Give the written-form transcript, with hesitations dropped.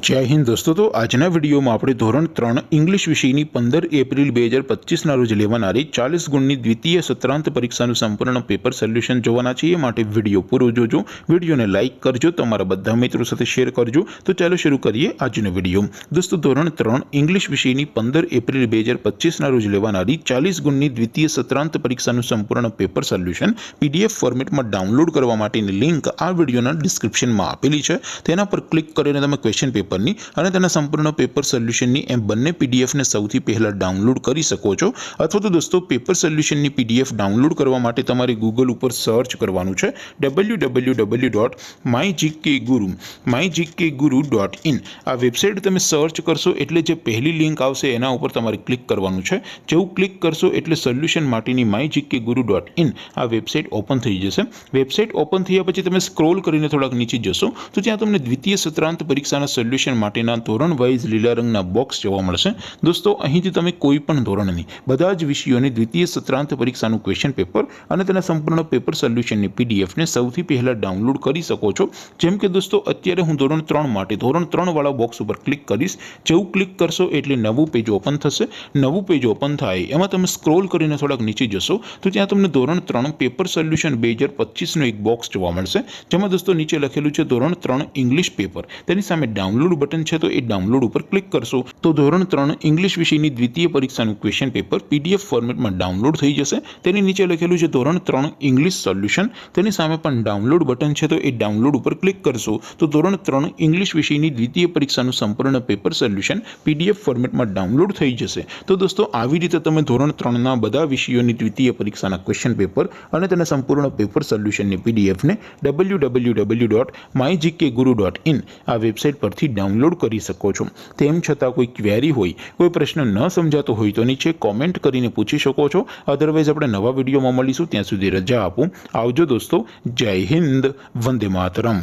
जय हिंद दोस्तों। तो आजना विडियो में આપણે ધોરણ 3 इंग्लिश વિષયની 15 એપ્રિલ 2025 ના રોજ લેવાનારી 40 ગુણની દ્વિતીય સત્રાંત પરીક્ષાનું સંપૂર્ણ પેપર સોલ્યુશન જોવાના છે। એ માટે વિડિયો પૂરો જોજો, વિડિયોને લાઈક કરજો, તમારા બધા મિત્રો સાથે શેર કરજો। તો ચાલો શરૂ કરીએ આજનો વિડિયો। દોસ્તો ધોરણ 3 इंग्लिश વિષયની 15 એપ્રિલ 2025 ના રોજ લેવાનારી 40 ગુણની દ્વિતીય સત્રાંત પરીક્ષાનું સંપૂર્ણ પેપર સોલ્યુશન પીડીએફ ફોર્મેટમાં ડાઉનલોડ કરવા માટેની લિંક આ વિડિયોના ડિસ્ક્રિપ્શનમાં આપેલી છે। તેના પર ક્લિક કરીને તમે ક્વેશ્ચન પેપર અને તેના સંપૂર્ણ પેપર સોલ્યુશનની એમ બંને પીડીએફને સૌથી પહેલા ડાઉનલોડ કરી શકો છો। અથવા તો દોસ્તો પેપર સોલ્યુશનની પીડીએફ ડાઉનલોડ કરવા માટે તમારે ગૂગલ ઉપર સર્ચ કરવાનું છે www.mygkguru.in। આ વેબસાઇટ તમે સર્ચ કરશો એટલે જે પહેલી લિંક આવશે એના ઉપર તમારે ક્લિક કરવાનું છે। જેવું ક્લિક કરશો એટલે સોલ્યુશન માટેની mygkguru.in આ વેબસાઇટ ઓપન થઈ જશે। વેબસાઇટ ઓપન થયા પછી તમે સ્ક્રોલ કરીને થોડાક નીચે જશો તો ત્યાં તમને દ્વિતીય સત્રાંત પરીક્ષાના સોલ્યુશન માટેના ધોરણ વાઇઝ લીલા રંગના બોક્સ જોવા મળશે। દોસ્તો અહીંથી તમે કોઈ પણ ધોરણની બધા જ વિષયોની દ્વિતીય સત્રાંત પરીક્ષાનું ક્વેશ્ચન પેપર અને તેના સંપૂર્ણ પેપર સોલ્યુશનની પીડીએફને સૌથી પહેલા ડાઉનલોડ કરી શકો છો। જેમ કે દોસ્તો અત્યારે હું ધોરણ 3 માટે ધોરણ 3 વાળા બોક્સ ઉપર ક્લિક કરીશ। જેવું ક્લિક કરશો એટલે નવું પેજ ઓપન થશે। નવું પેજ ઓપન થાય એમાં તમે સ્ક્રોલ કરીને થોડાક નીચે જશો તો ત્યાં તમને ધોરણ 3 પેપર સોલ્યુશન 2025નું એક બોક્સ જોવા મળશે। જેમાં દોસ્તો નીચે લખેલું છે ધોરણ 3 ઇંગ્લિશ પેપર। તેની સામે ડાઉનલોડ બટન છે તો એ ડાઉનલોડ ઉપર ક્લિક કરશો તો ધોરણ 3 ઇંગ્લિશ વિષયની દ્વિતીય પરીક્ષાનું ક્વેશ્ચન પેપર પીડીએફ ફોર્મેટમાં ડાઉનલોડ થઈ જશે। તેની નીચે લખેલું છે ધોરણ 3 ઇંગ્લિશ સોલ્યુશન। તેની સામે પણ ડાઉનલોડ બટન છે તો એ ડાઉનલોડ ઉપર ક્લિક કરશો તો ધોરણ 3 ઇંગ્લિશ વિષયની દ્વિતીય પરીક્ષાનું સંપૂર્ણ પેપર સોલ્યુશન પીડીએફ ફોર્મેટમાં ડાઉનલોડ થઈ જશે। તો દોસ્તો આવી રીતે તમે ધોરણ 3ના બધા વિષયોની દ્વિતીય પરીક્ષાના ક્વેશ્ચન પેપર અને તેના સંપૂર્ણ પેપર સોલ્યુશનની પીડીએફને www.mygkguru.in આ વેબસાઇટ પરથી ડાઉનલોડ કરી શકો છો। તેમ છતાં કોઈ ક્વેરી હોય, કોઈ પ્રશ્ન ન સમજાતો હોય તો નીચે કોમેન્ટ કરીને પૂછી શકો છો। અધરવાઇઝ આપણે નવા વિડીયોમાં મળીશું, ત્યાં સુધી રજા આપો। આવજો દોસ્તો। જય હિન્દ, વંદે માતરમ।